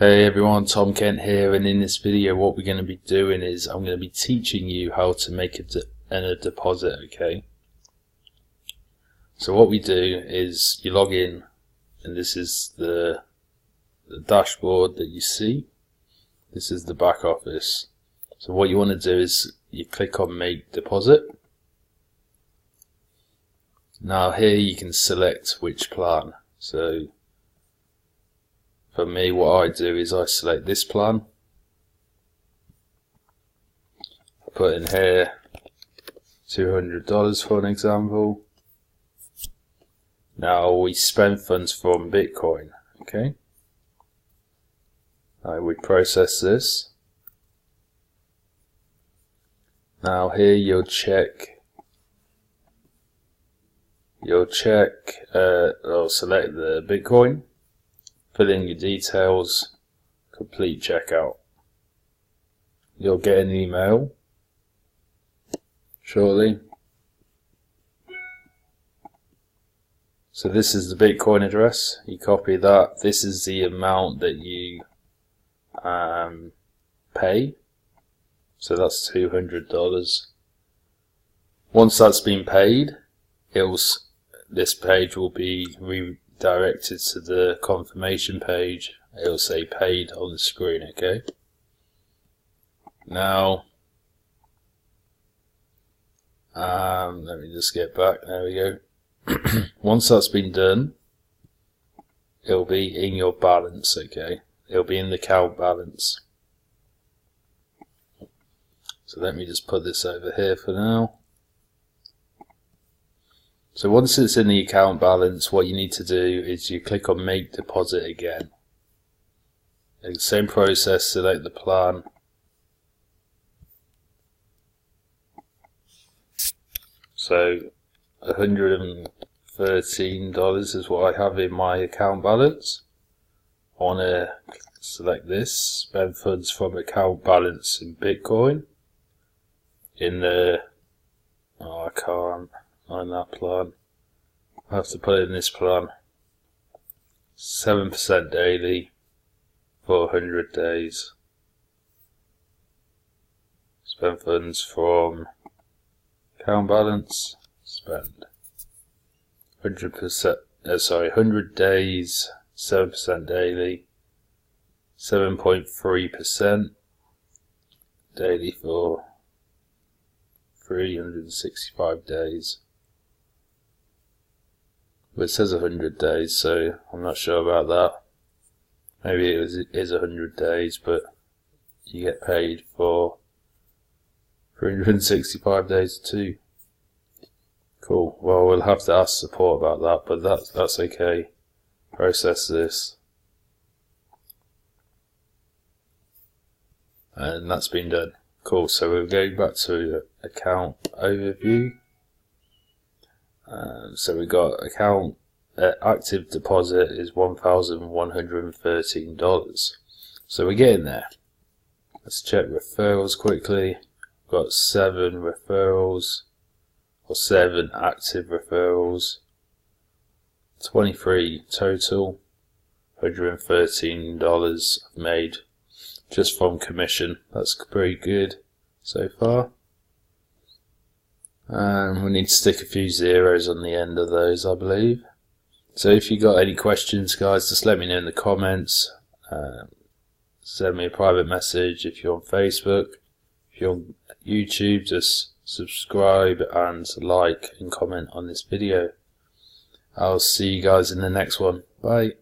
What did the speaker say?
Hey everyone, Tom Kent here, and in this video what we're going to be doing is I'm going to be teaching you how to make a deposit, okay? So what we do is you log in, and this is the dashboard that you see. This is the back office. So what you want to do is you click on make deposit. Now here you can select which plan. So for me, what I do is I select this plan. I put in here $200 for an example. Now we spend funds from Bitcoin, okay? Now we process this. Now here you'll select the Bitcoin, fill in your details, complete checkout. You'll get an email shortly. So this is the Bitcoin address. You copy that. This is the amount that you pay. So that's $200. Once that's been paid, this page will be redirected to the confirmation page. It'll say paid on the screen, okay? Now, let me just get back. There we go. Once that's been done, it'll be in your balance, okay? It'll be in the account balance. So let me just put this over here for now. So once it's in the account balance, what you need to do is you click on make deposit again. And same process, select the plan. So $113 is what I have in my account balance. I want to select this, spend funds from account balance in Bitcoin. In the, I can't find that plan. I have to put it in this plan. 7% daily for 100 days. Spend funds from account balance, spend 100 days, 7% daily, 7.3% daily for 365 days. But it says 100 days, so I'm not sure about that. Maybe it is 100 days, but you get paid for 365 days too. Cool. Well, we'll have to ask support about that, but that's okay. Process this. And that's been done. Cool. So we'll go back to the account overview. So we got account active deposit is $1,113. So we're getting there. Let's check referrals quickly. We've got 7 referrals, or 7 active referrals. 23 total. $113 made just from commission. That's pretty good so far. And we need to stick a few zeros on the end of those, I believe. So if you got any questions, guys, just let me know in the comments. Send me a private message if you're on Facebook. If you're on YouTube, just subscribe and like and comment on this video. I'll see you guys in the next one. Bye.